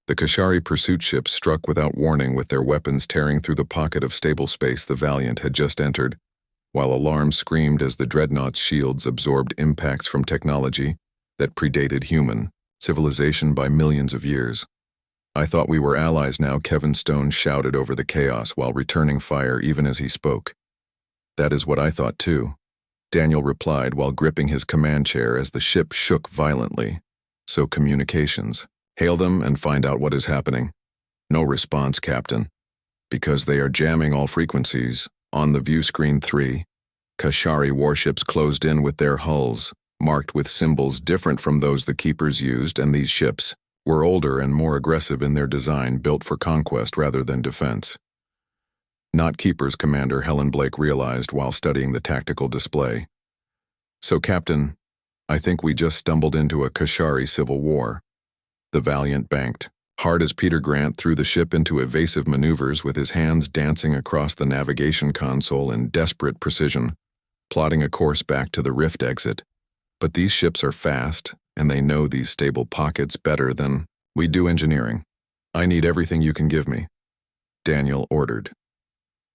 The Kashari pursuit ships struck without warning with their weapons tearing through the pocket of stable space the Valiant had just entered, while alarms screamed as the Dreadnought's shields absorbed impacts from technology that predated human civilization by millions of years. "I thought we were allies now," Kevin Stone shouted over the chaos while returning fire even as he spoke. "That is what I thought too," Daniel replied while gripping his command chair as the ship shook violently. "So communications. Hail them and find out what is happening." "No response, Captain." "Because they are jamming all frequencies." On the view screen 3, Kashari warships closed in with their hulls, marked with symbols different from those the Keepers used, and these ships were older and more aggressive in their design, built for conquest rather than defense. Not Keepers, Commander Helen Blake realized while studying the tactical display. "So, Captain, I think we just stumbled into a Kashari civil war." The Valiant banked hard as Peter Grant threw the ship into evasive maneuvers with his hands dancing across the navigation console in desperate precision, plotting a course back to the rift exit. But these ships are fast, and they know these stable pockets better than we do engineering. "I need everything you can give me," Daniel ordered.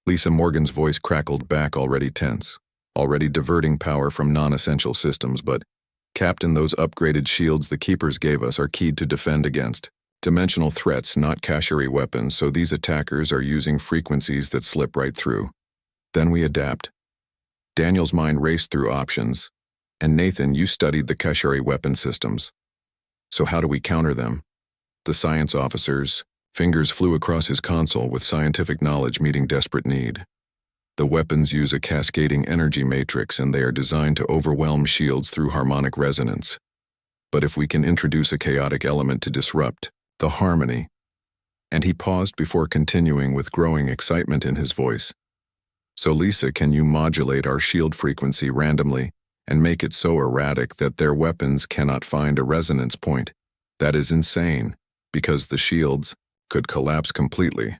Lisa Morgan's voice crackled back, already tense, already diverting power from non-essential systems. "But, Captain, those upgraded shields the Keepers gave us are keyed to defend against dimensional threats, not Kashari weapons, so these attackers are using frequencies that slip right through. Then we adapt." Daniel's mind raced through options. "And Nathan, you studied the Kashari weapon systems. So how do we counter them?" The science officer's fingers flew across his console with scientific knowledge meeting desperate need. "The weapons use a cascading energy matrix, and they are designed to overwhelm shields through harmonic resonance. But if we can introduce a chaotic element to disrupt the harmony," and he paused before continuing with growing excitement in his voice. "So Lisa, can you modulate our shield frequency randomly and make it so erratic that their weapons cannot find a resonance point? That is insane, because the shields could collapse completely,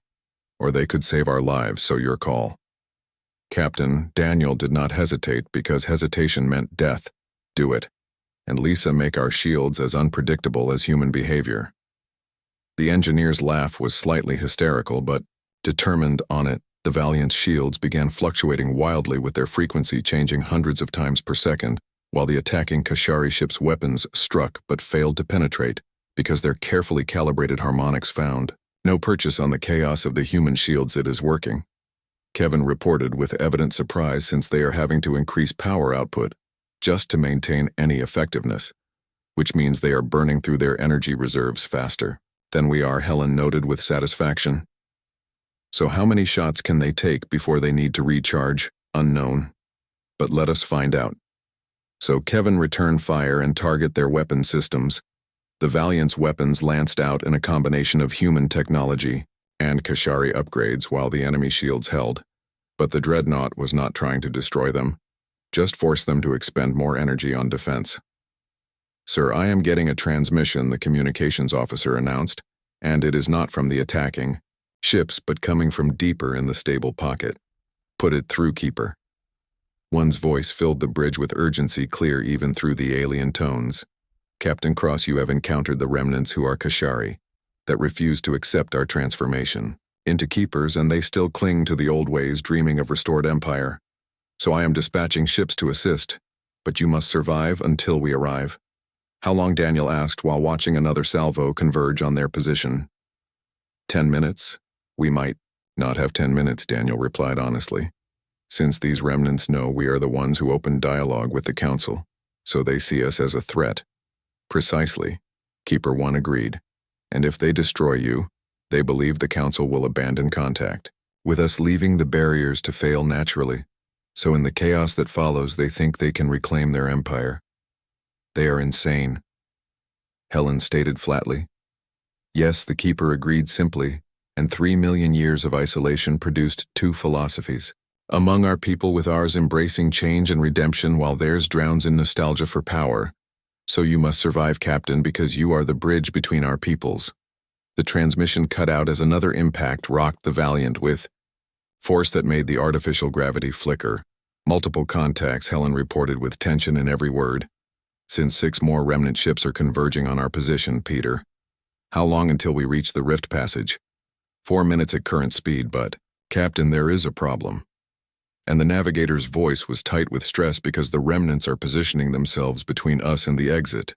or they could save our lives, so your call." "Captain," Daniel did not hesitate because hesitation meant death. "Do it. And Lisa, make our shields as unpredictable as human behavior." The engineer's laugh was slightly hysterical, but determined on it. The Valiant's shields began fluctuating wildly with their frequency changing hundreds of times per second, while the attacking Kashari ship's weapons struck but failed to penetrate because their carefully calibrated harmonics found no purchase on the chaos of the human shields. "It is working," Kevin reported with evident surprise, "since they are having to increase power output just to maintain any effectiveness, which means they are burning through their energy reserves faster than we are," Helen noted with satisfaction. "So how many shots can they take before they need to recharge?" "Unknown. But let us find out." So Kevin returned fire and target their weapon systems. The Valiant's weapons lanced out in a combination of human technology and Kashari upgrades while the enemy shields held. But the Dreadnought was not trying to destroy them, just force them to expend more energy on defense. "Sir, I am getting a transmission," the communications officer announced, "and it is not from the attacking ships but coming from deeper in the stable pocket. Put it through, Keeper." One's voice filled the bridge with urgency, clear even through the alien tones. "Captain Cross, you have encountered the remnants who are Kashari, that refuse to accept our transformation into Keepers, and they still cling to the old ways, dreaming of restored empire. So I am dispatching ships to assist, but you must survive until we arrive." "How long?" Daniel asked while watching another salvo converge on their position. 10 minutes. "We might not have 10 minutes, Daniel replied honestly. "Since these remnants know we are the ones who opened dialogue with the Council, so they see us as a threat." "Precisely," Keeper 1 agreed. "And if they destroy you, they believe the Council will abandon contact with us, leaving the barriers to fail naturally. So in the chaos that follows, they think they can reclaim their empire. They are insane," Helen stated flatly. "Yes," the Keeper agreed simply, "and 3 million years of isolation produced 2 philosophies. Among our people, with ours embracing change and redemption while theirs drowns in nostalgia for power. So you must survive, Captain, because you are the bridge between our peoples." The transmission cut out as another impact rocked the Valiant with force that made the artificial gravity flicker. "Multiple contacts," Helen reported with tension in every word. "Since 6 more remnant ships are converging on our position, Peter." How long until we reach the rift passage? 4 minutes at current speed, but, Captain, there is a problem. And the navigator's voice was tight with stress because the remnants are positioning themselves between us and the exit.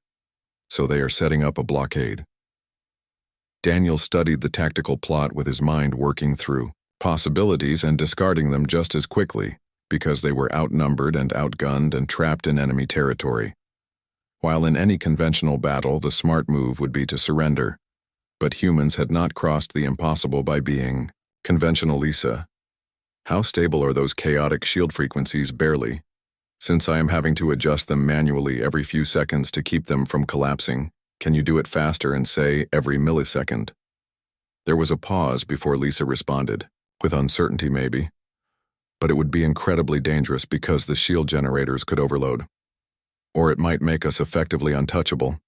So they are setting up a blockade. Daniel studied the tactical plot with his mind working through possibilities and discarding them just as quickly because they were outnumbered and outgunned and trapped in enemy territory. While in any conventional battle, the smart move would be to surrender. But humans had not crossed the impossible by being conventional. Lisa. How stable are those chaotic shield frequencies? Barely. Since I am having to adjust them manually every few seconds to keep them from collapsing, can you do it faster and say every millisecond? There was a pause before Lisa responded, with uncertainty maybe. But it would be incredibly dangerous because the shield generators could overload. Or it might make us effectively untouchable.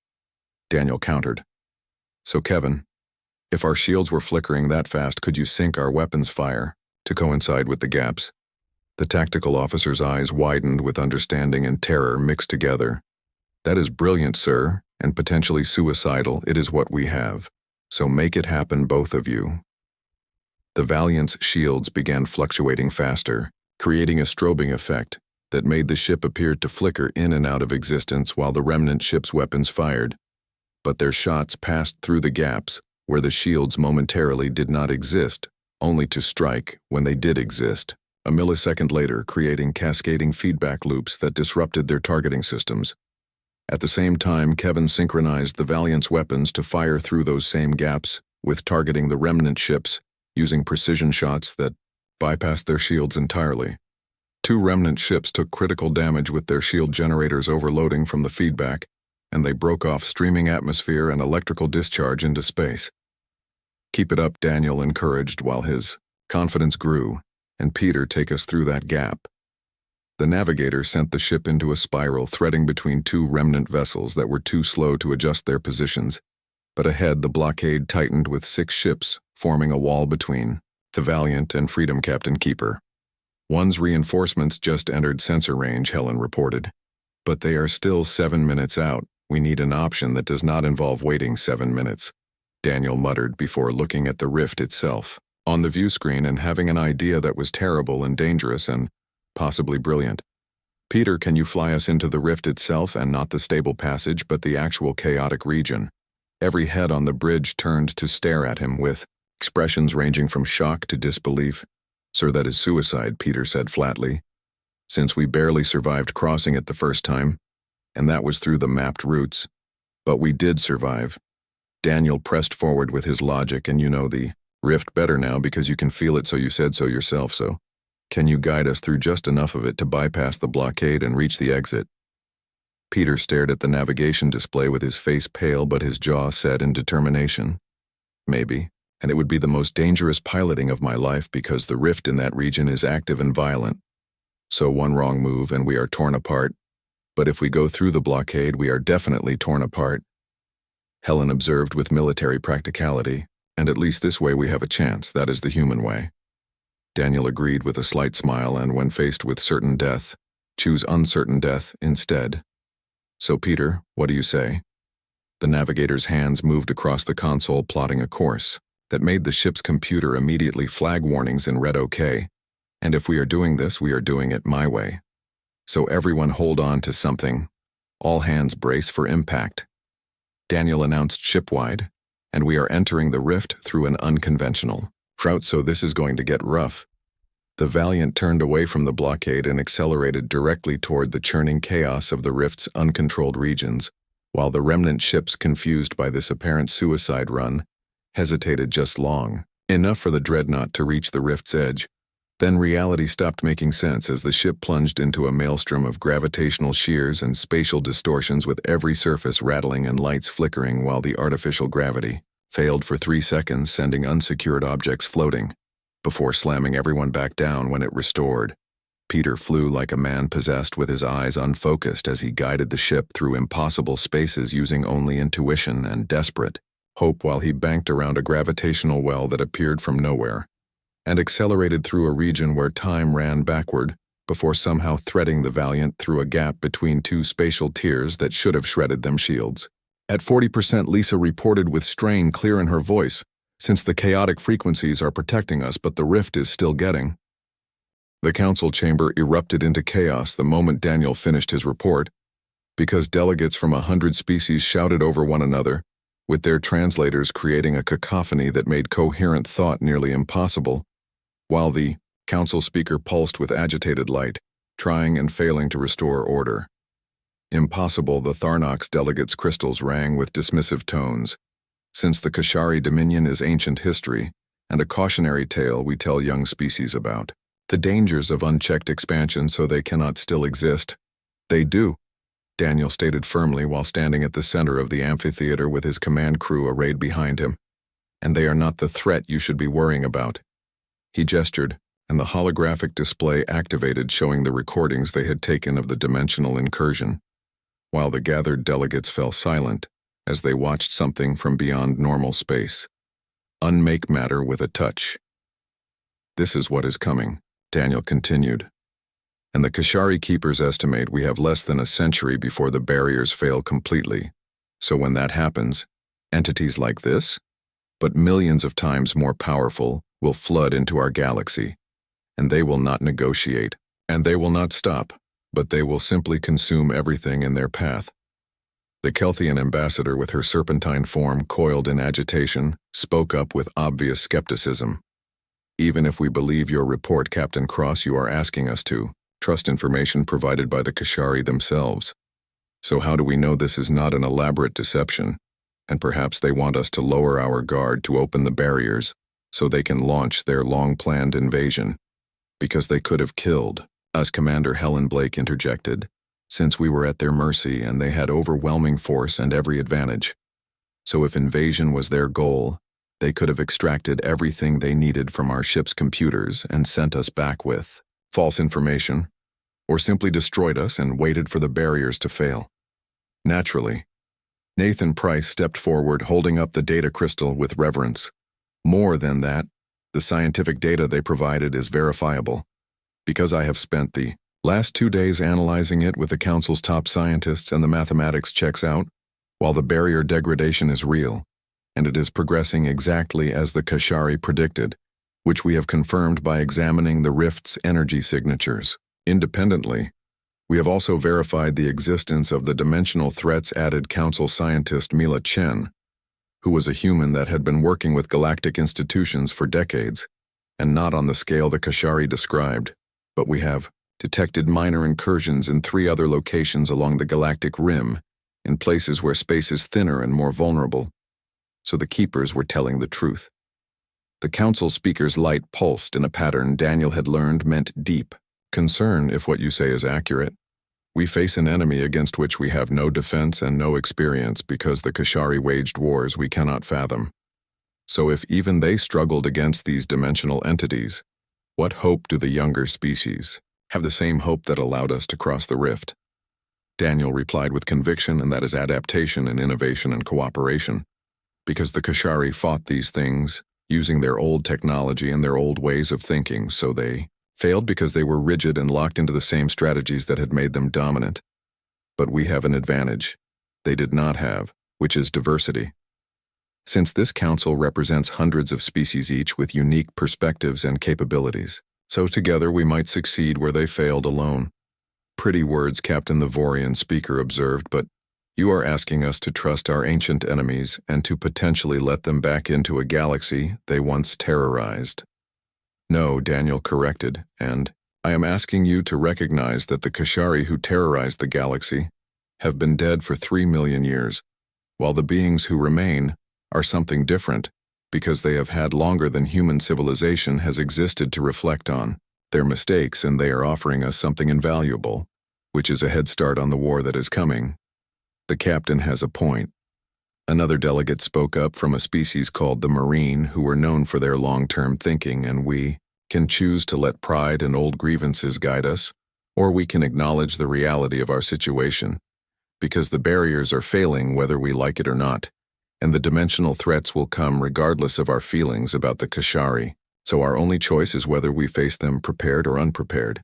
Daniel countered. So Kevin, if our shields were flickering that fast, could you sync our weapons fire to coincide with the gaps? The tactical officer's eyes widened with understanding and terror mixed together. That is brilliant, sir, and potentially suicidal. It is what we have. So make it happen, both of you. The Valiant's shields began fluctuating faster, creating a strobing effect that made the ship appear to flicker in and out of existence while the remnant ship's weapons fired. But their shots passed through the gaps where the shields momentarily did not exist, only to strike when they did exist, a millisecond later, creating cascading feedback loops that disrupted their targeting systems. At the same time, Kevin synchronized the Valiant's weapons to fire through those same gaps, with targeting the remnant ships, using precision shots that bypassed their shields entirely. 2 remnant ships took critical damage with their shield generators overloading from the feedback, and they broke off streaming atmosphere and electrical discharge into space. Keep it up, Daniel encouraged while his confidence grew, and Peter, take us through that gap. The navigator sent the ship into a spiral threading between 2 remnant vessels that were too slow to adjust their positions, but ahead the blockade tightened with 6 ships forming a wall between the Valiant and Freedom Captain Keeper. One's reinforcements just entered sensor range, Helen reported. But they are still 7 minutes out. We need an option that does not involve waiting 7 minutes, Daniel muttered before looking at the rift itself on the view screen and having an idea that was terrible and dangerous and possibly brilliant. Peter, can you fly us into the rift itself and not the stable passage but the actual chaotic region? Every head on the bridge turned to stare at him with expressions ranging from shock to disbelief. Sir, that is suicide, Peter said flatly. Since we barely survived crossing it the first time, and that was through the mapped routes. But we did survive. Daniel pressed forward with his logic, and you know the rift better now because you can feel it, so you said so yourself, so can you guide us through just enough of it to bypass the blockade and reach the exit? Peter stared at the navigation display with his face pale but his jaw set in determination. Maybe, and it would be the most dangerous piloting of my life because the rift in that region is active and violent. So one wrong move and we are torn apart. But if we go through the blockade, we are definitely torn apart. Helen observed with military practicality, and at least this way we have a chance. That is the human way. Daniel agreed with a slight smile, and when faced with certain death, choose uncertain death instead. So Peter, what do you say? The navigator's hands moved across the console plotting a course that made the ship's computer immediately flag warnings in red OK. And if we are doing this, we are doing it my way. So everyone hold on to something. All hands brace for impact. Daniel announced shipwide, and we are entering the rift through an unconventional route, so this is going to get rough. The Valiant turned away from the blockade and accelerated directly toward the churning chaos of the rift's uncontrolled regions, while the remnant ships, confused by this apparent suicide run, hesitated just long enough for the Dreadnought to reach the rift's edge. Then reality stopped making sense as the ship plunged into a maelstrom of gravitational shears and spatial distortions, with every surface rattling and lights flickering while the artificial gravity failed for 3 seconds, sending unsecured objects floating, before slamming everyone back down when it restored. Peter flew like a man possessed, with his eyes unfocused as he guided the ship through impossible spaces using only intuition and desperate hope while he banked around a gravitational well that appeared from nowhere, and accelerated through a region where time ran backward before somehow threading the Valiant through a gap between 2 spatial tiers that should have shredded them shields. At 40%, Lisa reported with strain clear in her voice, since the chaotic frequencies are protecting us but the rift is still getting. The council chamber erupted into chaos the moment Daniel finished his report, because delegates from 100 species shouted over one another, with their translators creating a cacophony that made coherent thought nearly impossible, while the council speaker pulsed with agitated light, trying and failing to restore order. Impossible, the Tharnox delegates' crystals rang with dismissive tones, since the Kashari Dominion is ancient history and a cautionary tale we tell young species about. The dangers of unchecked expansion so they cannot still exist. They do, Daniel stated firmly while standing at the center of the amphitheater with his command crew arrayed behind him. And they are not the threat you should be worrying about. He gestured, and the holographic display activated, showing the recordings they had taken of the dimensional incursion, while the gathered delegates fell silent as they watched something from beyond normal space. Unmake matter with a touch. This is what is coming, Daniel continued. And the Kashari Keepers estimate we have less than a century before the barriers fail completely. So when that happens, entities like this, but millions of times more powerful, will flood into our galaxy. And they will not negotiate, and they will not stop, but they will simply consume everything in their path. The Kelthian ambassador, with her serpentine form coiled in agitation, spoke up with obvious skepticism. Even if we believe your report, Captain Cross, you are asking us to trust information provided by the Kashari themselves. So how do we know this is not an elaborate deception, and perhaps they want us to lower our guard to open the barriers so they can launch their long-planned invasion? Because they could have killed us, Commander Helen Blake interjected, since we were at their mercy and they had overwhelming force and every advantage. So if invasion was their goal, they could have extracted everything they needed from our ship's computers and sent us back with false information, or simply destroyed us and waited for the barriers to fail. Naturally, Nathan Price stepped forward, holding up the data crystal with reverence. More than that, the scientific data they provided is verifiable, because I have spent the last 2 days analyzing it with the Council's top scientists, and the mathematics checks out. While the barrier degradation is real, and it is progressing exactly as the Kashari predicted, which we have confirmed by examining the rift's energy signatures. Independently, we have also verified the existence of the dimensional threats, added Council scientist Mila Chen, who was a human that had been working with galactic institutions for decades, and not on the scale the Kashari described, but we have detected minor incursions in 3 other locations along the galactic rim, in places where space is thinner and more vulnerable. So the Keepers were telling the truth. The Council speaker's light pulsed in a pattern Daniel had learned meant deep concern. If what you say is accurate, we face an enemy against which we have no defense and no experience, because the Kashari waged wars we cannot fathom. So if even they struggled against these dimensional entities, what hope do the younger species have? The same hope that allowed us to cross the rift. Daniel replied with conviction, and that is adaptation and innovation and cooperation, because the Kashari fought these things using their old technology and their old ways of thinking, so they failed because they were rigid and locked into the same strategies that had made them dominant. But we have an advantage they did not have, which is diversity. Since this council represents hundreds of species each with unique perspectives and capabilities, so together we might succeed where they failed alone. Pretty words, Captain, the Vorian speaker observed, but you are asking us to trust our ancient enemies and to potentially let them back into a galaxy they once terrorized. No, Daniel corrected, and I am asking you to recognize that the Kashari who terrorized the galaxy have been dead for 3 million years, while the beings who remain are something different, because they have had longer than human civilization has existed to reflect on their mistakes, and they are offering us something invaluable, which is a head start on the war that is coming. The captain has a point. Another delegate spoke up from a species called the Marine, who were known for their long-term thinking, and we can choose to let pride and old grievances guide us, or we can acknowledge the reality of our situation, because the barriers are failing whether we like it or not, and the dimensional threats will come regardless of our feelings about the Kashari, so our only choice is whether we face them prepared or unprepared.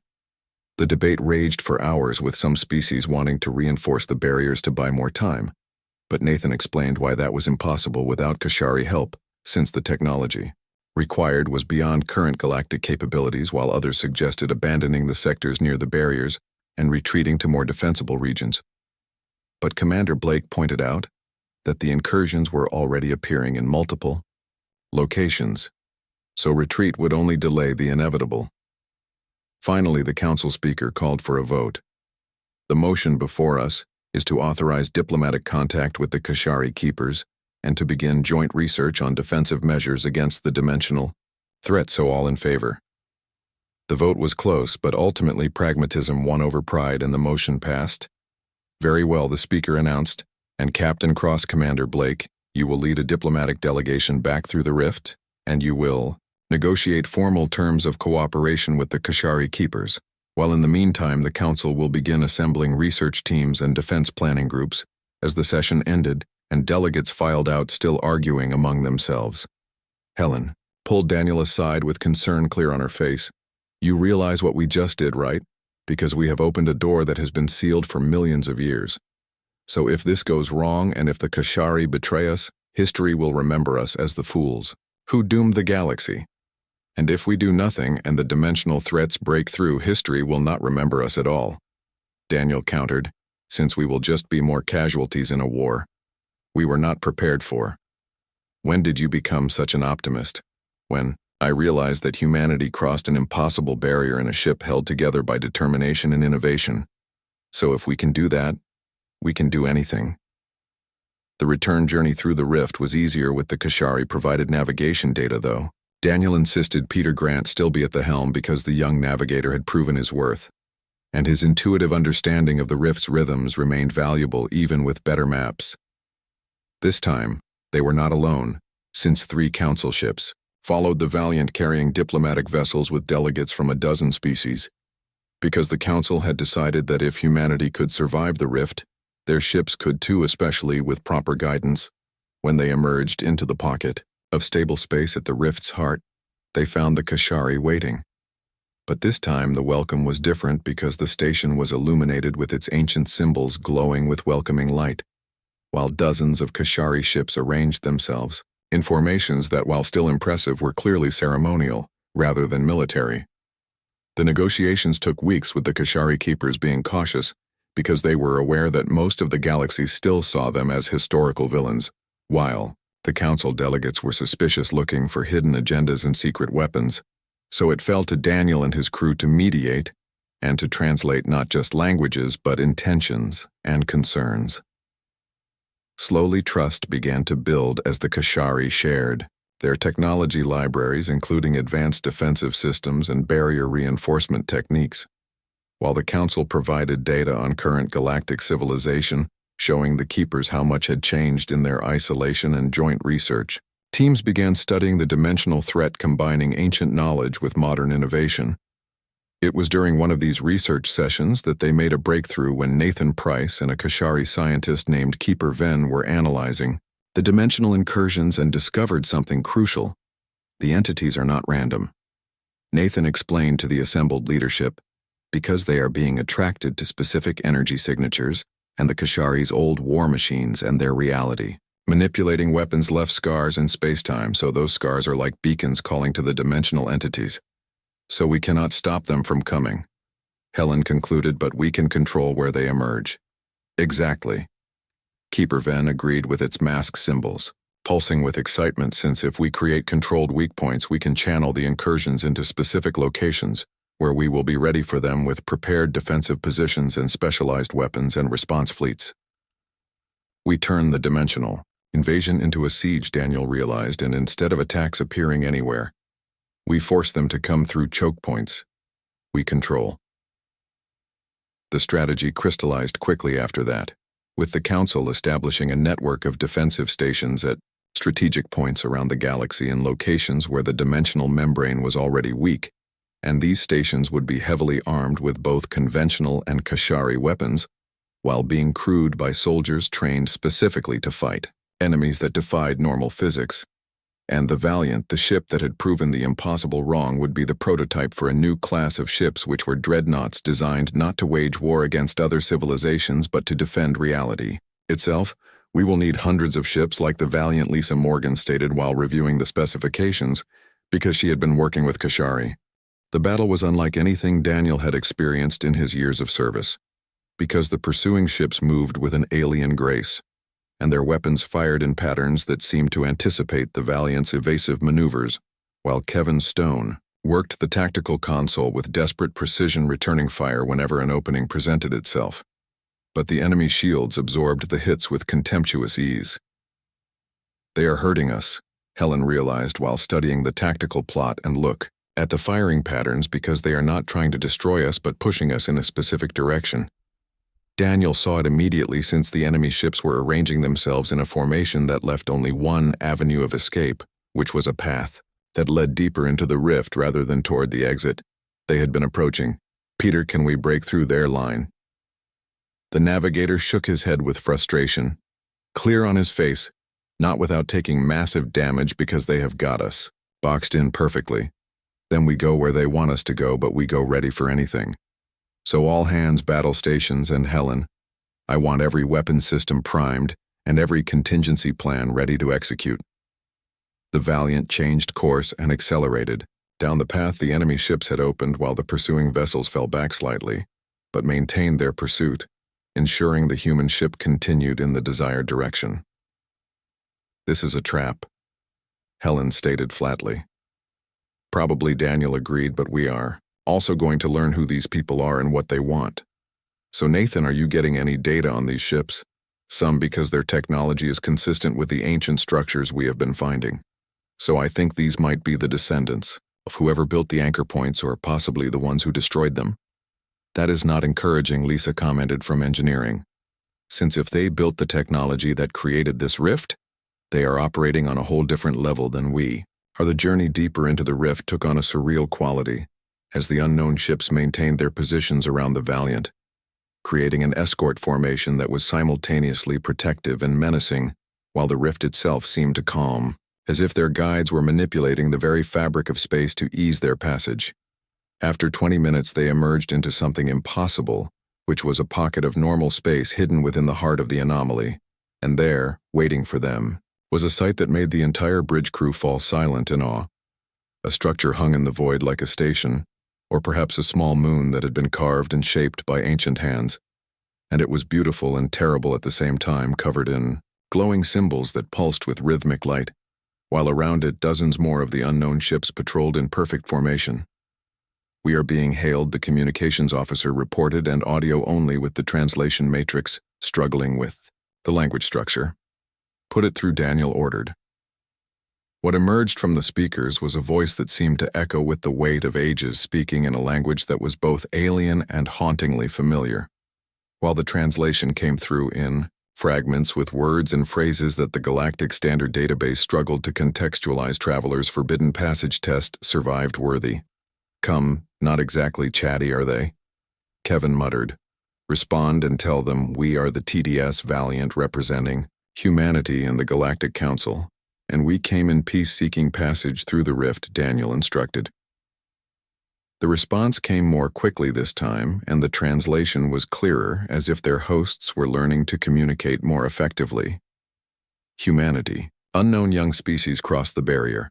The debate raged for hours, with some species wanting to reinforce the barriers to buy more time, But Nathan explained why that was impossible without Kashari help, since the technology required was beyond current galactic capabilities, while others suggested abandoning the sectors near the barriers and retreating to more defensible regions. But Commander Blake pointed out that the incursions were already appearing in multiple locations, so retreat would only delay the inevitable. Finally, the council speaker called for a vote. The motion before us is to authorize diplomatic contact with the Kashari Keepers and to begin joint research on defensive measures against the dimensional threat, so all in favor. The vote was close, but ultimately pragmatism won over pride and the motion passed. Very well, the speaker announced, and Captain Cross Commander Blake, you will lead a diplomatic delegation back through the rift, and you will negotiate formal terms of cooperation with the Kashari Keepers, while in the meantime the Council will begin assembling research teams and defense planning groups. As the session ended, and delegates filed out still arguing among themselves, Helen pulled Daniel aside with concern clear on her face. You realize what we just did, right? Because we have opened a door that has been sealed for millions of years. So if this goes wrong and if the Kashari betray us, history will remember us as the fools who doomed the galaxy. And if we do nothing and the dimensional threats break through, history will not remember us at all. Daniel countered, since we will just be more casualties in a war we were not prepared for. When did you become such an optimist? When I realized that humanity crossed an impossible barrier in a ship held together by determination and innovation. So if we can do that, we can do anything. The return journey through the rift was easier with the Kashari-provided navigation data, though. Daniel insisted Peter Grant still be at the helm because the young navigator had proven his worth, and his intuitive understanding of the rift's rhythms remained valuable even with better maps. This time, they were not alone, since 3 council ships followed the Valiant carrying diplomatic vessels with delegates from a dozen species, because the council had decided that if humanity could survive the rift, their ships could too, especially with proper guidance. When they emerged into the pocket of stable space at the rift's heart, they found the Kashari waiting. But this time the welcome was different because the station was illuminated with its ancient symbols glowing with welcoming light, while dozens of Kashari ships arranged themselves in formations that, while still impressive, were clearly ceremonial rather than military. The negotiations took weeks, with the Kashari Keepers being cautious because they were aware that most of the galaxy still saw them as historical villains, while the council delegates were suspicious, looking for hidden agendas and secret weapons. So it fell to Daniel and his crew to mediate and to translate not just languages but intentions and concerns. Slowly, trust began to build as the Kashari shared their technology libraries, including advanced defensive systems and barrier reinforcement techniques, while the Council provided data on current galactic civilization, showing the Keepers how much had changed in their isolation and joint research. Teams began studying the dimensional threat, combining ancient knowledge with modern innovation. It was during one of these research sessions that they made a breakthrough when Nathan Price and a Kashari scientist named Keeper Venn were analyzing the dimensional incursions and discovered something crucial. The entities are not random. Nathan explained to the assembled leadership, because they are being attracted to specific energy signatures and the Kashari's old war machines and their reality. Manipulating weapons left scars in space-time, so those scars are like beacons calling to the dimensional entities. So we cannot stop them from coming, Helen concluded, but we can control where they emerge. Exactly. Keeper Venn agreed with its mask symbols, pulsing with excitement, since if we create controlled weak points, we can channel the incursions into specific locations where we will be ready for them with prepared defensive positions and specialized weapons and response fleets. We turn the dimensional invasion into a siege, Daniel realized, and instead of attacks appearing anywhere, we force them to come through choke points we control. The strategy crystallized quickly after that, with the Council establishing a network of defensive stations at strategic points around the galaxy in locations where the dimensional membrane was already weak, and these stations would be heavily armed with both conventional and Kashari weapons, while being crewed by soldiers trained specifically to fight enemies that defied normal physics. And the Valiant, the ship that had proven the impossible wrong, would be the prototype for a new class of ships which were dreadnoughts designed not to wage war against other civilizations but to defend reality itself, We will need hundreds of ships, like the valiant Lisa Morgan stated while reviewing the specifications, because she had been working with Kashari. The battle was unlike anything Daniel had experienced in his years of service, because the pursuing ships moved with an alien grace, and their weapons fired in patterns that seemed to anticipate the Valiant's evasive maneuvers, while Kevin Stone worked the tactical console with desperate precision, returning fire whenever an opening presented itself. But the enemy shields absorbed the hits with contemptuous ease. They are hurting us, Helen realized while studying the tactical plot and look at the firing patterns, because they are not trying to destroy us but pushing us in a specific direction. Daniel saw it immediately, since the enemy ships were arranging themselves in a formation that left only one avenue of escape, which was a path that led deeper into the rift rather than toward the exit they had been approaching. Peter, can we break through their line? The navigator shook his head with frustration, clear on his face, not without taking massive damage, because they have got us boxed in perfectly. Then we go where they want us to go, but we go ready for anything. So all hands battle stations, and Helen, I want every weapon system primed and every contingency plan ready to execute. The Valiant changed course and accelerated down the path the enemy ships had opened, while the pursuing vessels fell back slightly, but maintained their pursuit, ensuring the human ship continued in the desired direction. This is a trap, Helen stated flatly. Probably, Daniel agreed, but we are also going to learn who these people are and what they want. So Nathan, are you getting any data on these ships? Some, because their technology is consistent with the ancient structures we have been finding. So I think these might be the descendants of whoever built the anchor points, or possibly the ones who destroyed them. That is not encouraging, Lisa commented from engineering, since if they built the technology that created this rift, they are operating on a whole different level than we are. The journey deeper into the rift took on a surreal quality, as the unknown ships maintained their positions around the Valiant, creating an escort formation that was simultaneously protective and menacing, while the rift itself seemed to calm, as if their guides were manipulating the very fabric of space to ease their passage. After 20 minutes, they emerged into something impossible, which was a pocket of normal space hidden within the heart of the anomaly, and there, waiting for them, was a sight that made the entire bridge crew fall silent in awe. A structure hung in the void like a station, or perhaps a small moon that had been carved and shaped by ancient hands, and it was beautiful and terrible at the same time, covered in glowing symbols that pulsed with rhythmic light, while around it dozens more of the unknown ships patrolled in perfect formation. We are being hailed, the communications officer reported, and audio only, with the translation matrix struggling with the language structure. Put it through, Daniel ordered. What emerged from the speakers was a voice that seemed to echo with the weight of ages, speaking in a language that was both alien and hauntingly familiar, while the translation came through in fragments with words and phrases that the Galactic Standard Database struggled to contextualize. Travelers' forbidden passage test survived worthy. Come, not exactly chatty, are they? Kevin muttered. Respond and tell them we are the TDS Valiant, representing humanity in the Galactic Council, and we came in peace seeking passage through the rift, Daniel instructed. The response came more quickly this time, and the translation was clearer, as if their hosts were learning to communicate more effectively. Humanity. Unknown young species cross the barrier.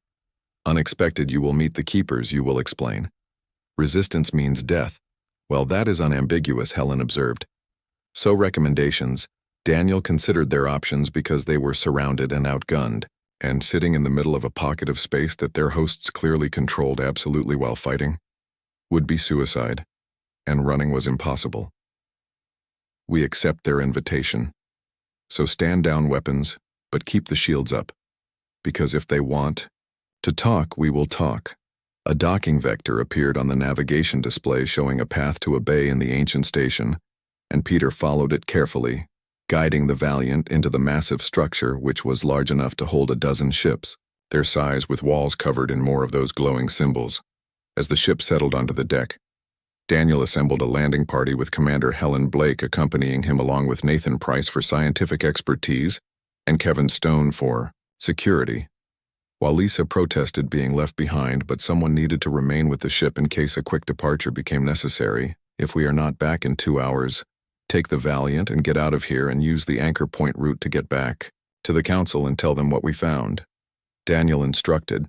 Unexpected, you will meet the keepers, you will explain. Resistance means death. Well, that is unambiguous, Helen observed. So recommendations. Daniel considered their options because they were surrounded and outgunned, and sitting in the middle of a pocket of space that their hosts clearly controlled absolutely while fighting would be suicide, and running was impossible. We accept their invitation. So stand down weapons, but keep the shields up, because if they want to talk, we will talk. A docking vector appeared on the navigation display, showing a path to a bay in the ancient station, and Peter followed it carefully, guiding the Valiant into the massive structure, which was large enough to hold a dozen ships, their size with walls covered in more of those glowing symbols. As the ship settled onto the deck, Daniel assembled a landing party with Commander Helen Blake accompanying him, along with Nathan Price for scientific expertise and Kevin Stone for security. While Lisa protested being left behind, but someone needed to remain with the ship in case a quick departure became necessary. If we are not back in 2 hours, Take the Valiant and get out of here and use the anchor point route to get back to the Council and tell them what we found," Daniel instructed.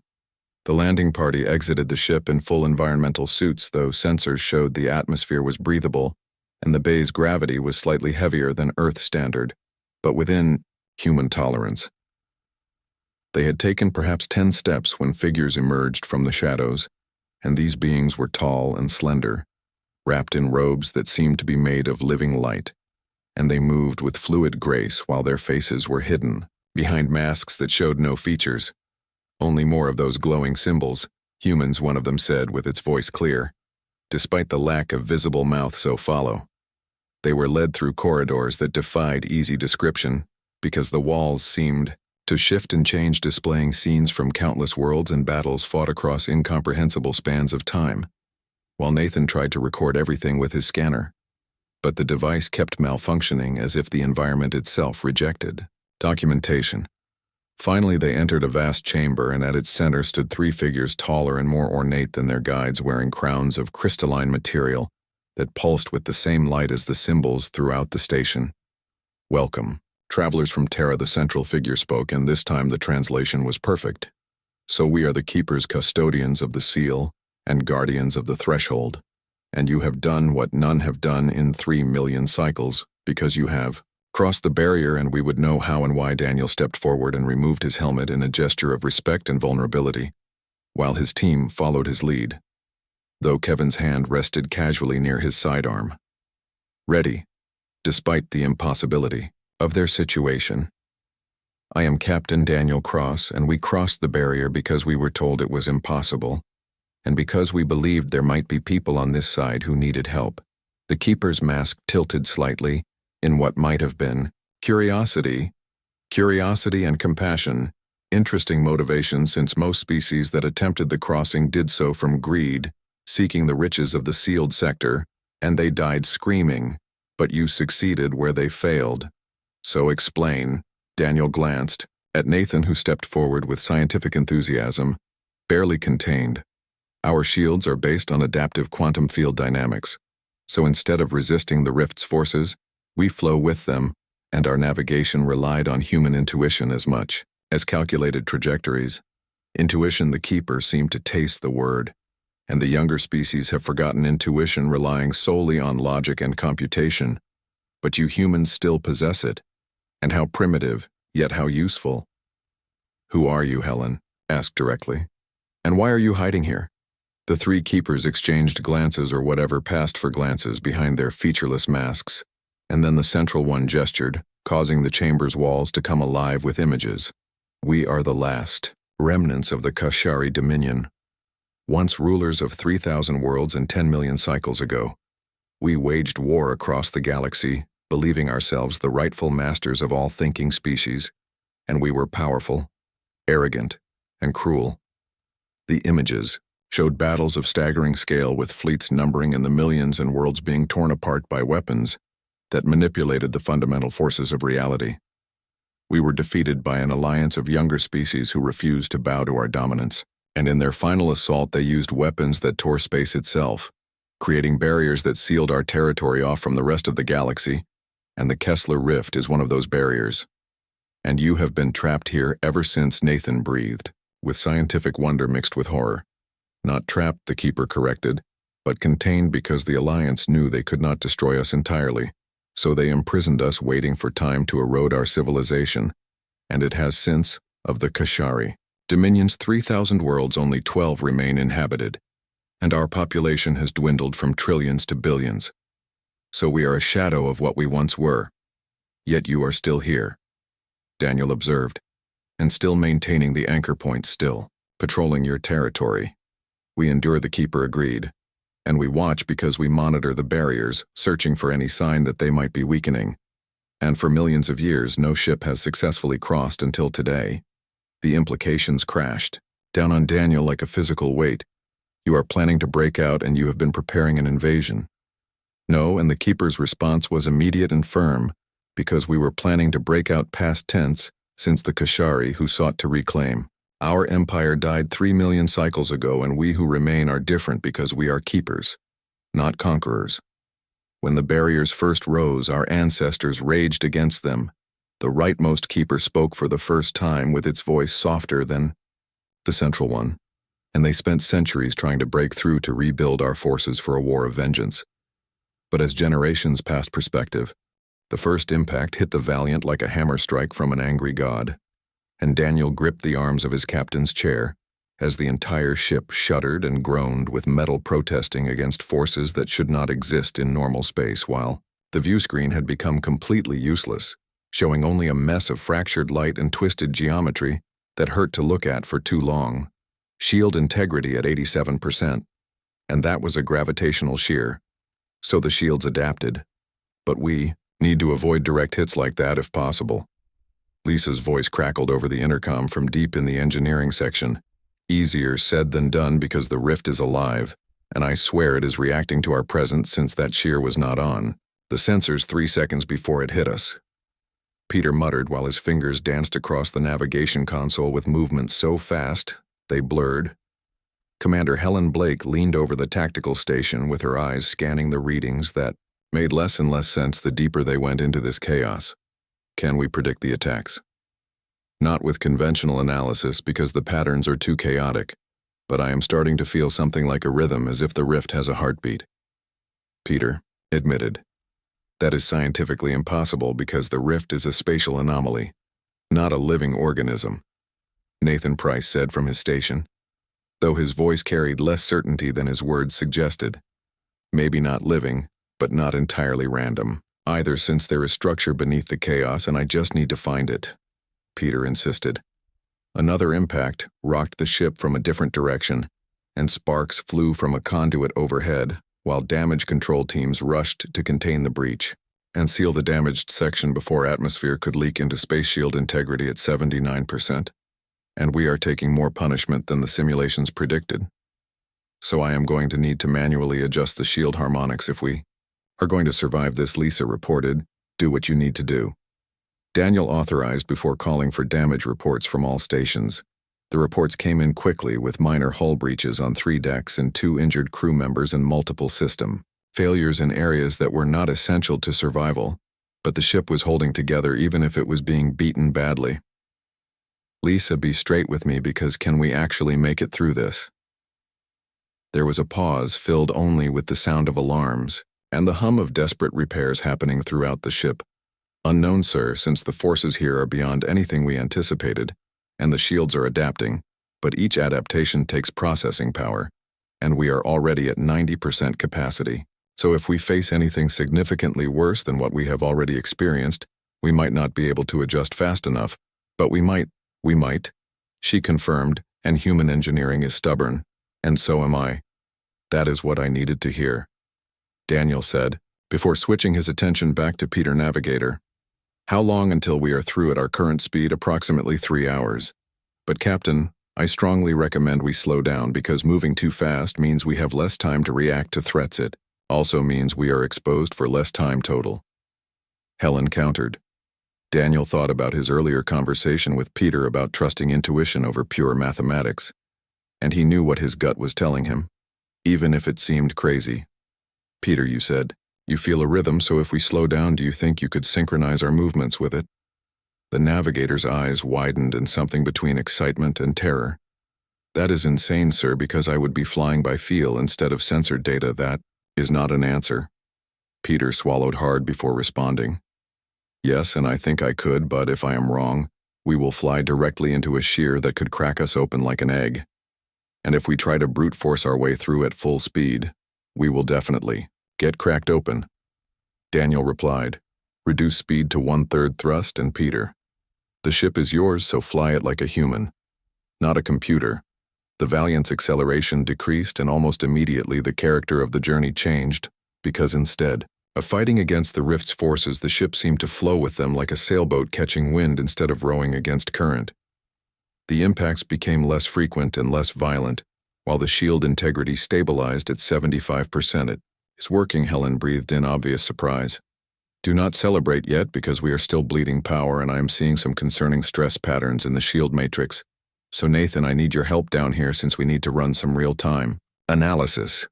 The landing party exited the ship in full environmental suits, though sensors showed the atmosphere was breathable and the bay's gravity was slightly heavier than Earth standard, but within human tolerance. They had taken perhaps 10 steps when figures emerged from the shadows, and these beings were tall and slender, wrapped in robes that seemed to be made of living light, and they moved with fluid grace while their faces were hidden behind masks that showed no features. "Only more of those glowing symbols, humans," one of them said with its voice clear, despite the lack of visible mouth so follow. They were led through corridors that defied easy description because the walls seemed to shift and change, displaying scenes from countless worlds and battles fought across incomprehensible spans of time, while Nathan tried to record everything with his scanner. But the device kept malfunctioning as if the environment itself rejected documentation. Finally, they entered a vast chamber, and at its center stood 3 figures taller and more ornate than their guides, wearing crowns of crystalline material that pulsed with the same light as the symbols throughout the station. "Welcome, travelers from Terra," the central figure spoke, and this time the translation was perfect. "So we are the keepers, custodians of the seal, and guardians of the threshold, and you have done what none have done in 3 million cycles, because you have crossed the barrier, and we would know how and why." Daniel stepped forward and removed his helmet in a gesture of respect and vulnerability, while his team followed his lead, though Kevin's hand rested casually near his sidearm. Ready, despite the impossibility of their situation. "I am Captain Daniel Cross, and we crossed the barrier because we were told it was impossible, and because we believed there might be people on this side who needed help." The Keeper's mask tilted slightly in what might have been curiosity and compassion, interesting motivation since most species that attempted the crossing did so from greed, seeking the riches of the sealed sector, and they died screaming, but you succeeded where they failed. "So explain." Daniel glanced at Nathan, who stepped forward with scientific enthusiasm, barely contained. "Our shields are based on adaptive quantum field dynamics, so instead of resisting the rift's forces, we flow with them, and our navigation relied on human intuition as much as calculated trajectories." Intuition, the Keeper seemed to taste the word, and the younger species have forgotten intuition, relying solely on logic and computation. But you humans still possess it, and how primitive, yet how useful. "Who are you?" Helen asked directly. "And why are you hiding here?" The 3 keepers exchanged glances, or whatever passed for glances, behind their featureless masks, and then the central one gestured, causing the chamber's walls to come alive with images. "We are the last remnants of the Kashari Dominion, once rulers of 3,000 worlds and 10 million cycles ago. We waged war across the galaxy, believing ourselves the rightful masters of all thinking species, and we were powerful, arrogant, and cruel." The images showed battles of staggering scale, with fleets numbering in the millions and worlds being torn apart by weapons that manipulated the fundamental forces of reality. We were defeated by an alliance of younger species who refused to bow to our dominance, and in their final assault they used weapons that tore space itself, creating barriers that sealed our territory off from the rest of the galaxy, and the Kessler Rift is one of those barriers. "And you have been trapped here ever since," Nathan breathed, with scientific wonder mixed with horror. "Not trapped," the Keeper corrected, "but contained because the Alliance knew they could not destroy us entirely. So they imprisoned us, waiting for time to erode our civilization, and it has since. Of the Kashari Dominion's 3,000 worlds, only 12 remain inhabited, and our population has dwindled from trillions to billions. So we are a shadow of what we once were. Yet you are still here," Daniel observed, "and still maintaining the anchor point, still patrolling your territory." "We endure," the Keeper agreed. "And we watch because we monitor the barriers, searching for any sign that they might be weakening. And for millions of years, no ship has successfully crossed until today." The implications crashed down on Daniel like a physical weight. "You are planning to break out, and you have been preparing an invasion." "No," and the Keeper's response was immediate and firm, "because we were planning to break out, past tense, since the Kashari who sought to reclaim. Our empire died 3 million cycles ago, and we who remain are different because we are keepers, not conquerors." When the barriers first rose, our ancestors raged against them. The rightmost keeper spoke for the first time with its voice softer than the central one, and they spent centuries trying to break through to rebuild our forces for a war of vengeance. But as generations passed perspective, the first impact hit the Valiant like a hammer strike from an angry god, and Daniel gripped the arms of his captain's chair as the entire ship shuddered and groaned with metal protesting against forces that should not exist in normal space, while the view screen had become completely useless, showing only a mess of fractured light and twisted geometry that hurt to look at for too long. Shield integrity at 87%, and that was a gravitational shear, so the shields adapted. But we need to avoid direct hits like that if possible. Lisa's voice crackled over the intercom from deep in the engineering section. Easier said than done because the rift is alive, and I swear it is reacting to our presence since that shear was not on. The sensors 3 seconds before it hit us. Peter muttered while his fingers danced across the navigation console with movements so fast they blurred. Commander Helen Blake leaned over the tactical station with her eyes scanning the readings that made less and less sense the deeper they went into this chaos. Can we predict the attacks? Not with conventional analysis because the patterns are too chaotic, but I am starting to feel something like a rhythm, as if the rift has a heartbeat. Peter admitted. That is scientifically impossible because the rift is a spatial anomaly, not a living organism, Nathan Price said from his station, though his voice carried less certainty than his words suggested. Maybe not living, but not entirely random, either, since there is structure beneath the chaos and I just need to find it, Peter insisted. Another impact rocked the ship from a different direction, and sparks flew from a conduit overhead, while damage control teams rushed to contain the breach and seal the damaged section before atmosphere could leak into space shield integrity at 79%. And we are taking more punishment than the simulations predicted. So I am going to need to manually adjust the shield harmonics if we are going to survive this, Lisa reported. Do what you need to do. Daniel authorized before calling for damage reports from all stations. The reports came in quickly with minor hull breaches on 3 decks and 2 injured crew members and multiple system failures in areas that were not essential to survival, but the ship was holding together even if it was being beaten badly. Lisa, be straight with me, because can we actually make it through this? There was a pause filled only with the sound of alarms and the hum of desperate repairs happening throughout the ship. Unknown, sir, since the forces here are beyond anything we anticipated, and the shields are adapting, but each adaptation takes processing power, and we are already at 90% capacity. So if we face anything significantly worse than what we have already experienced, we might not be able to adjust fast enough, but we might, she confirmed, and human engineering is stubborn, and so am I. That is what I needed to hear, Daniel said, before switching his attention back to Peter Navigator. How long until we are through at our current speed? Approximately 3 hours. But Captain, I strongly recommend we slow down, because moving too fast means we have less time to react to threats. It also means we are exposed for less time total. Helen countered. Daniel thought about his earlier conversation with Peter about trusting intuition over pure mathematics, and he knew what his gut was telling him, even if it seemed crazy. Peter, you said, you feel a rhythm, so if we slow down, do you think you could synchronize our movements with it? The navigator's eyes widened in something between excitement and terror. That is insane, sir, because I would be flying by feel instead of censored data. That is not an answer. Peter swallowed hard before responding. Yes, and I think I could, but if I am wrong, we will fly directly into a shear that could crack us open like an egg. And if we try to brute force our way through at full speed, we will definitely get cracked open. Daniel replied. Reduce speed to 1/3 thrust, and Peter, the ship is yours, so fly it like a human, not a computer. The Valiant's acceleration decreased, and almost immediately the character of the journey changed, because instead of fighting against the rift's forces, the ship seemed to flow with them like a sailboat catching wind instead of rowing against current. The impacts became less frequent and less violent, while the shield integrity stabilized at 75%. It is working, Helen breathed in obvious surprise. Do not celebrate yet, because we are still bleeding power, and I am seeing some concerning stress patterns in the shield matrix. So Nathan, I need your help down here, since we need to run some real-time analysis.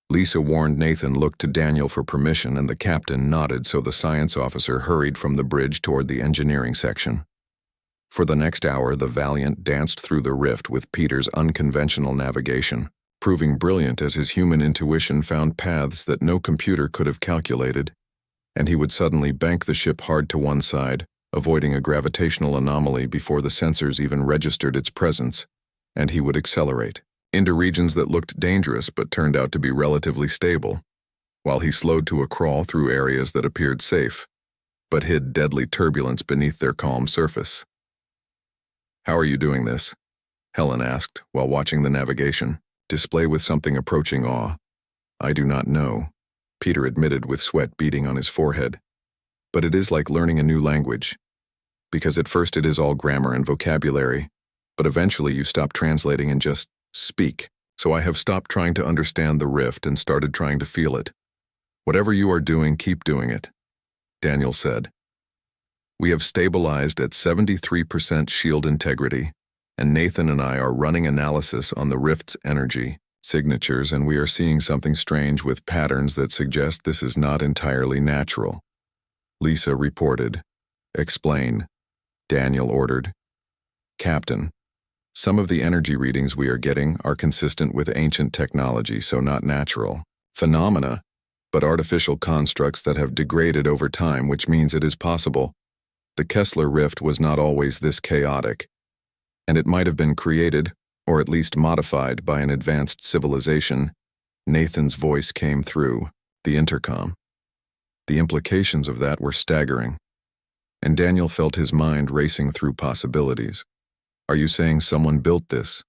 Lisa warned Nathan looked to Daniel for permission, and the captain nodded, so the science officer hurried from the bridge toward the engineering section. For the next hour, the Valiant danced through the rift with Peter's unconventional navigation, proving brilliant as his human intuition found paths that no computer could have calculated, and he would suddenly bank the ship hard to one side, avoiding a gravitational anomaly before the sensors even registered its presence, and he would accelerate into regions that looked dangerous but turned out to be relatively stable, while he slowed to a crawl through areas that appeared safe, but hid deadly turbulence beneath their calm surface. "How are you doing this?" Helen asked while watching the navigation display with something approaching awe. "I do not know," Peter admitted with sweat beading on his forehead. "But it is like learning a new language, because at first it is all grammar and vocabulary, but eventually you stop translating and just speak. So I have stopped trying to understand the rift and started trying to feel it. Whatever you are doing, keep doing it," Daniel said. "We have stabilized at 73% shield integrity, and Nathan and I are running analysis on the rift's energy signatures, and we are seeing something strange with patterns that suggest this is not entirely natural," Lisa reported. "Explain," Daniel ordered. "Captain, some of the energy readings we are getting are consistent with ancient technology, so not natural phenomena, but artificial constructs that have degraded over time, which means it is possible the Kessler Rift was not always this chaotic, and it might have been created, or at least modified, by an advanced civilization." Nathan's voice came through the intercom. The implications of that were staggering, and Daniel felt his mind racing through possibilities. "Are you saying someone built this,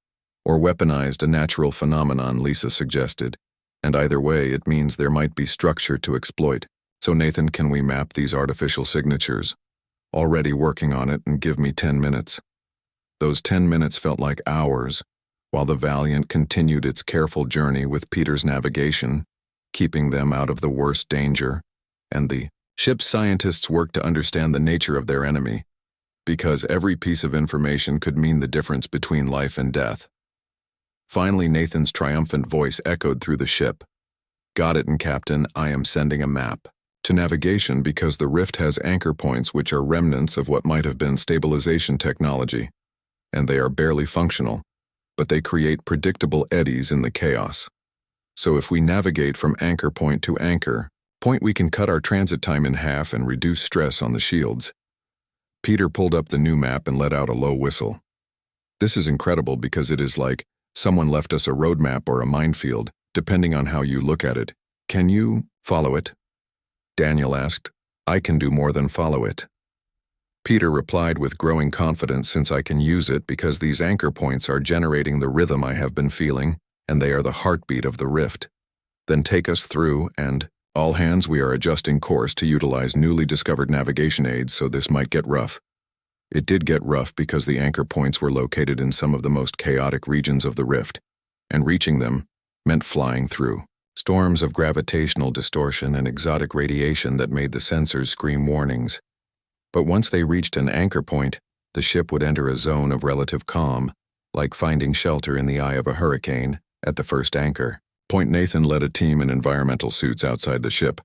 or weaponized a natural phenomenon?" Lisa suggested. "And either way, it means there might be structure to exploit. So Nathan, can we map these artificial signatures? Already working on it, and give me 10 minutes. Those 10 minutes felt like hours, while the Valiant continued its careful journey with Peter's navigation, keeping them out of the worst danger, and the ship's scientists worked to understand the nature of their enemy, because every piece of information could mean the difference between life and death. Finally, Nathan's triumphant voice echoed through the ship. "Got it, and Captain, I am sending a map to navigation because the rift has anchor points which are remnants of what might have been stabilization technology, and they are barely functional, but they create predictable eddies in the chaos. So if we navigate from anchor point to anchor point, we can cut our transit time in half and reduce stress on the shields." Peter pulled up the new map and let out a low whistle. "This is incredible because it is like someone left us a roadmap or a minefield, depending on how you look at it. Can you follow it?" Daniel asked. "I can do more than follow it," Peter replied with growing confidence, "since I can use it because these anchor points are generating the rhythm I have been feeling, and they are the heartbeat of the rift. Then take us through, and all hands, we are adjusting course to utilize newly discovered navigation aids, so this might get rough." It did get rough because the anchor points were located in some of the most chaotic regions of the rift, and reaching them meant flying through storms of gravitational distortion and exotic radiation that made the sensors scream warnings. But once they reached an anchor point, the ship would enter a zone of relative calm, like finding shelter in the eye of a hurricane at the first anchor point. Nathan led a team in environmental suits outside the ship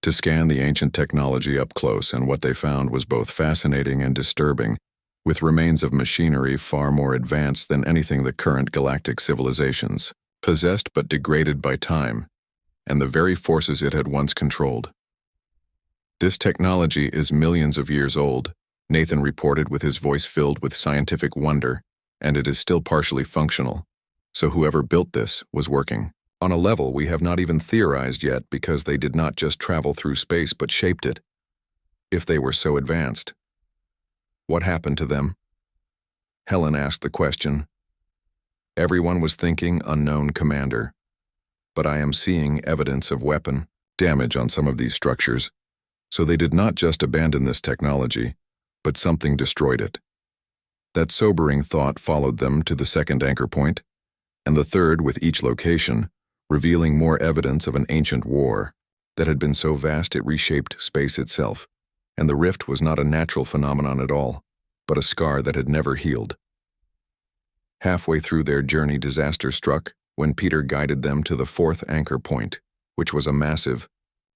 to scan the ancient technology up close, and what they found was both fascinating and disturbing, with remains of machinery far more advanced than anything the current galactic civilizations possessed, but degraded by time and the very forces it had once controlled. "This technology is millions of years old," Nathan reported with his voice filled with scientific wonder, "and it is still partially functional. So whoever built this was working on a level we have not even theorized yet, because they did not just travel through space but shaped it. If they were so advanced, what happened to them?" Helen asked the question. Everyone was thinking unknown commander, but I am seeing evidence of weapon damage on some of these structures. So they did not just abandon this technology, but something destroyed it. That sobering thought followed them to the second anchor point, and the third with each location, revealing more evidence of an ancient war that had been so vast it reshaped space itself, and the rift was not a natural phenomenon at all, but a scar that had never healed. Halfway through their journey, disaster struck, when Peter guided them to the fourth anchor point, which was a massive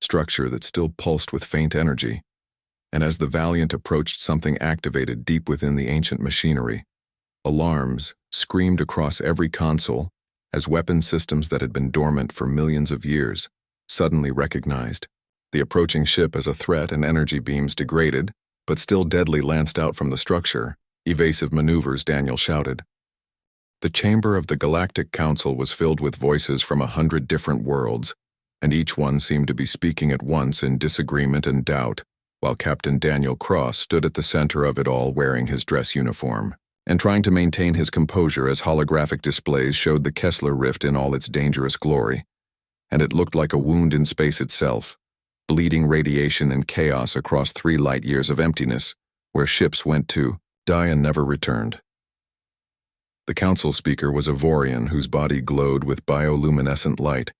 structure that still pulsed with faint energy. And as the Valiant approached, something activated deep within the ancient machinery. Alarms screamed across every console as weapon systems that had been dormant for millions of years suddenly recognized the approaching ship as a threat, and energy beams degraded, but still deadly, lanced out from the structure. Evasive maneuvers, Daniel shouted. The chamber of the Galactic Council was filled with voices from 100 different worlds, and each one seemed to be speaking at once in disagreement and doubt, while Captain Daniel Cross stood at the center of it all, wearing his dress uniform and trying to maintain his composure as holographic displays showed the Kessler Rift in all its dangerous glory. And it looked like a wound in space itself, bleeding radiation and chaos across 3 light years of emptiness, where ships went to die and never returned. The council speaker was a Vorian whose body glowed with bioluminescent light,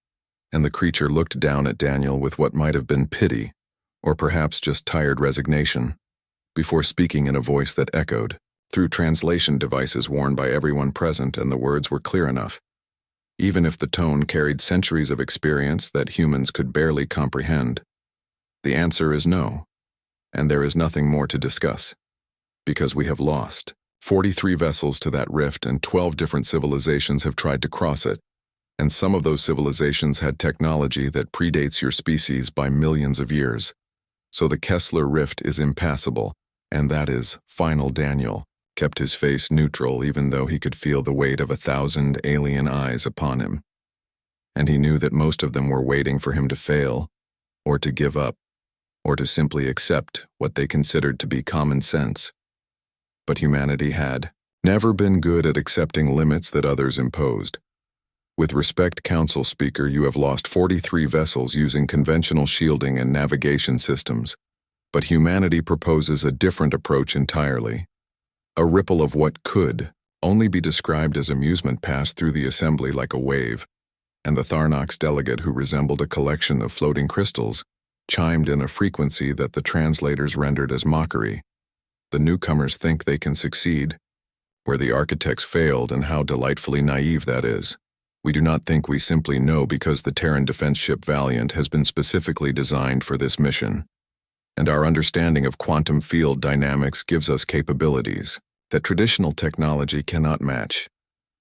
and the creature looked down at Daniel with what might have been pity, or perhaps just tired resignation, before speaking in a voice that echoed through translation devices worn by everyone present, and the words were clear enough, even if the tone carried centuries of experience that humans could barely comprehend. The answer is no, and there is nothing more to discuss, because we have lost 43 vessels to that rift, and 12 different civilizations have tried to cross it, and some of those civilizations had technology that predates your species by millions of years. So the Kessler Rift is impassable, and that is final. Daniel kept his face neutral, even though he could feel the weight of 1,000 alien eyes upon him. And he knew that most of them were waiting for him to fail, or to give up, or to simply accept what they considered to be common sense. But humanity had never been good at accepting limits that others imposed. With respect, Council Speaker, you have lost 43 vessels using conventional shielding and navigation systems, but humanity proposes a different approach entirely. A ripple of what could only be described as amusement passed through the assembly like a wave, and the Tharnox delegate, who resembled a collection of floating crystals, chimed in a frequency that the translators rendered as mockery. The newcomers think they can succeed where the architects failed, and how delightfully naive that is. We do not think, we simply know, because the Terran defense ship Valiant has been specifically designed for this mission, and our understanding of quantum field dynamics gives us capabilities that traditional technology cannot match.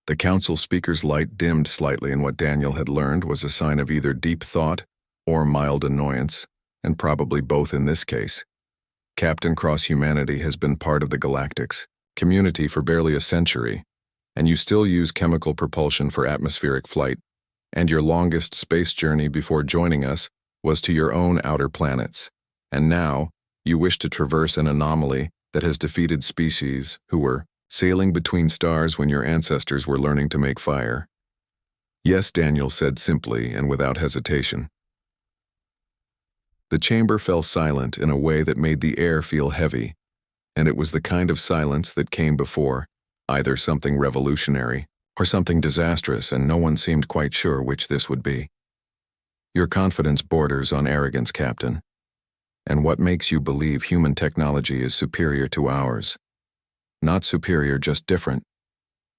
The council speaker's light dimmed slightly, and what Daniel had learned was a sign of either deep thought or mild annoyance, and probably both in this case. Captain Cross, humanity has been part of the Galactic's community for barely a century, and you still use chemical propulsion for atmospheric flight, and your longest space journey before joining us was to your own outer planets, and now you wish to traverse an anomaly that has defeated species who were sailing between stars when your ancestors were learning to make fire. Yes, Daniel said simply and without hesitation. The chamber fell silent in a way that made the air feel heavy, and it was the kind of silence that came before either something revolutionary or something disastrous, and no one seemed quite sure which this would be. Your confidence borders on arrogance, Captain. And what makes you believe human technology is superior to ours? Not superior, just different.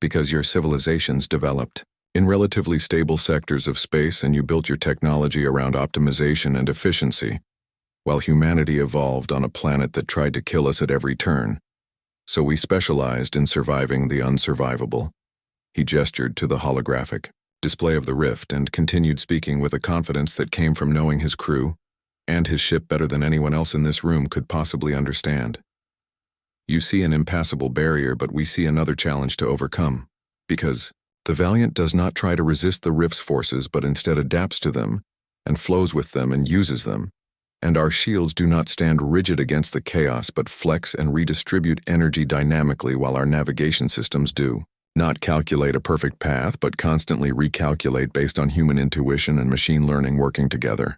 Because your civilizations developed in relatively stable sectors of space, and you built your technology around optimization and efficiency, while humanity evolved on a planet that tried to kill us at every turn. So we specialized in surviving the unsurvivable. He gestured to the holographic display of the rift and continued speaking with a confidence that came from knowing his crew and his ship better than anyone else in this room could possibly understand. You see an impassable barrier, but we see another challenge to overcome, because the Valiant does not try to resist the rift's forces, but instead adapts to them and flows with them and uses them. And our shields do not stand rigid against the chaos, but flex and redistribute energy dynamically, while our navigation systems do not calculate a perfect path, but constantly recalculate based on human intuition and machine learning working together.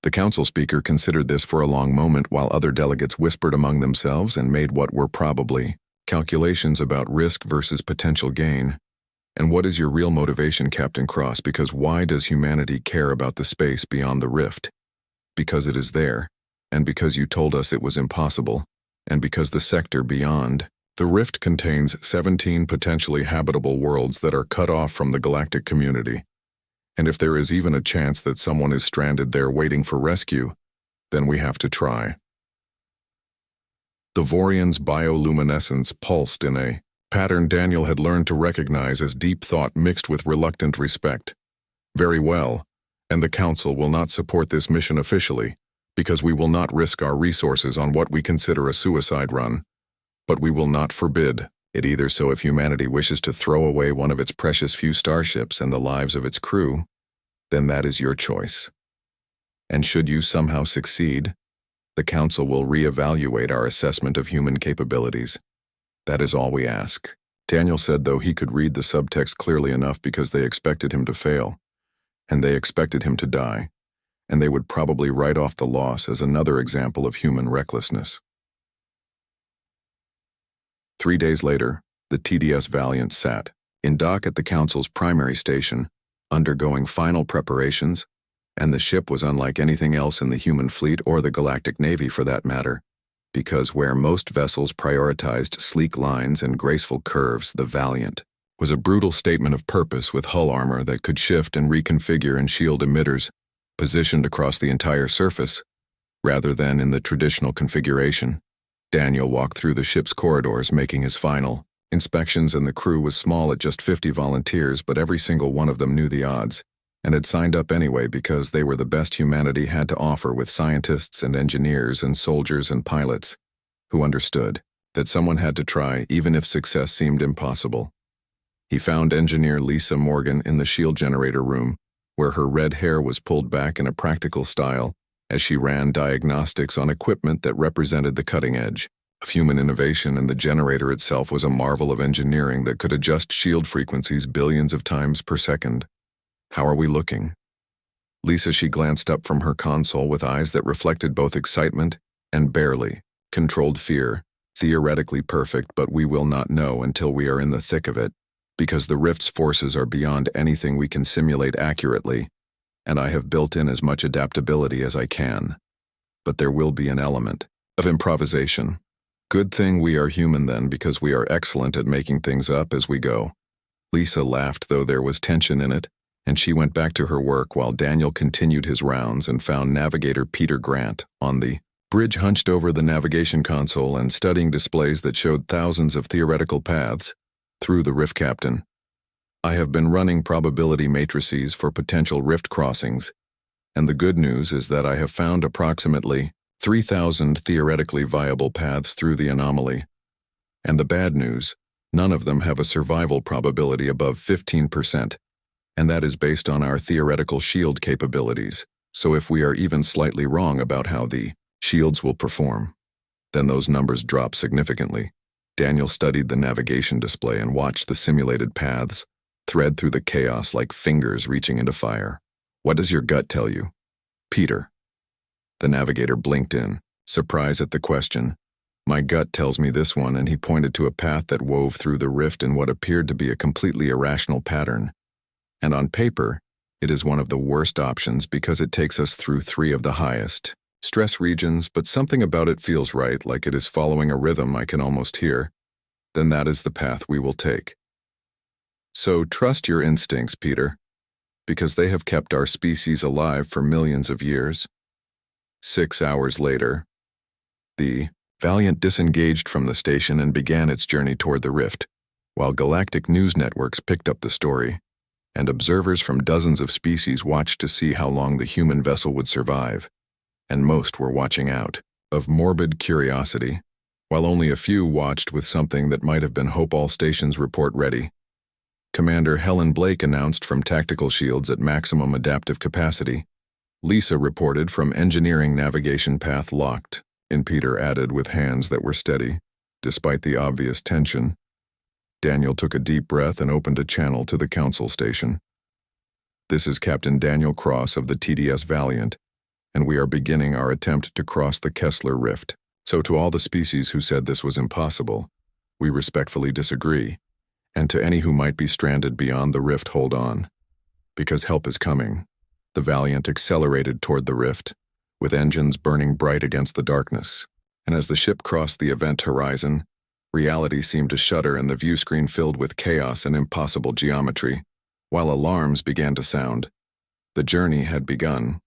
The council speaker considered this for a long moment, while other delegates whispered among themselves and made what were probably calculations about risk versus potential gain. And what is your real motivation, Captain Cross? Because why does humanity care about the space beyond the rift? Because it is there, and because you told us it was impossible, and because the sector beyond The rift contains 17 potentially habitable worlds that are cut off from the galactic community, and if there is even a chance that someone is stranded there waiting for rescue, then we have to try. The Vorian's bioluminescence pulsed in a pattern Daniel had learned to recognize as deep thought mixed with reluctant respect. Very well, and the Council will not support this mission officially, because we will not risk our resources on what we consider a suicide run. But we will not forbid it either, so if humanity wishes to throw away one of its precious few starships and the lives of its crew, then that is your choice. And should you somehow succeed, the Council will reevaluate our assessment of human capabilities. That is all we ask. Daniel said, though he could read the subtext clearly enough, because they expected him to fail, and they expected him to die, and they would probably write off the loss as another example of human recklessness. 3 days later, the TDS Valiant sat in dock at the Council's primary station, undergoing final preparations, and the ship was unlike anything else in the human fleet or the Galactic Navy for that matter, because where most vessels prioritized sleek lines and graceful curves, the Valiant was a brutal statement of purpose with hull armor that could shift and reconfigure and shield emitters positioned across the entire surface, rather than in the traditional configuration. Daniel walked through the ship's corridors making his final inspections, and the crew was small at just 50 volunteers, but every single one of them knew the odds and had signed up anyway because they were the best humanity had to offer, with scientists and engineers and soldiers and pilots who understood that someone had to try even if success seemed impossible. He found engineer Lisa Morgan in the shield generator room, where her red hair was pulled back in a practical style as she ran diagnostics on equipment that represented the cutting edge of human innovation, and the generator itself was a marvel of engineering that could adjust shield frequencies billions of times per second. How are we looking? Lisa, she glanced up from her console with eyes that reflected both excitement and barely controlled fear. Theoretically perfect, but we will not know until we are in the thick of it, because the rift's forces are beyond anything we can simulate accurately, and I have built in as much adaptability as I can. But there will be an element of improvisation. Good thing we are human then, because we are excellent at making things up as we go. Lisa laughed, though there was tension in it, and she went back to her work while Daniel continued his rounds and found Navigator Peter Grant on the bridge, hunched over the navigation console and studying displays that showed thousands of theoretical paths through the rift. Captain, I have been running probability matrices for potential rift crossings, and the good news is that I have found approximately 3,000 theoretically viable paths through the anomaly. And the bad news, none of them have a survival probability above 15%, and that is based on our theoretical shield capabilities. So if we are even slightly wrong about how the shields will perform, then those numbers drop significantly. Daniel studied the navigation display and watched the simulated paths thread through the chaos like fingers reaching into fire. What does your gut tell you, Peter? The navigator blinked in, surprise at the question. My gut tells me this one, and he pointed to a path that wove through the rift in what appeared to be a completely irrational pattern. And on paper, it is one of the worst options because it takes us through 3 of the highest stress regions, but something about it feels right, like it is following a rhythm I can almost hear. Then that is the path we will take. So trust your instincts, Peter, because they have kept our species alive for millions of years. 6 hours later, the Valiant disengaged from the station and began its journey toward the rift, while galactic news networks picked up the story, and observers from dozens of species watched to see how long the human vessel would survive, and most were watching out of morbid curiosity, while only a few watched with something that might have been hope. All stations report ready. Commander Helen Blake announced from tactical shields at maximum adaptive capacity. Lisa reported from engineering navigation path locked, and Peter added with hands that were steady, despite the obvious tension. Daniel took a deep breath and opened a channel to the council station. This is Captain Daniel Cross of the TDS Valiant, and we are beginning our attempt to cross the Kessler Rift. So to all the species who said this was impossible, we respectfully disagree. And to any who might be stranded beyond the rift, hold on, because help is coming. The Valiant accelerated toward the rift, with engines burning bright against the darkness, and as the ship crossed the event horizon, Reality seemed to shudder and the view screen filled with chaos and impossible geometry, while alarms began to sound. The journey had begun.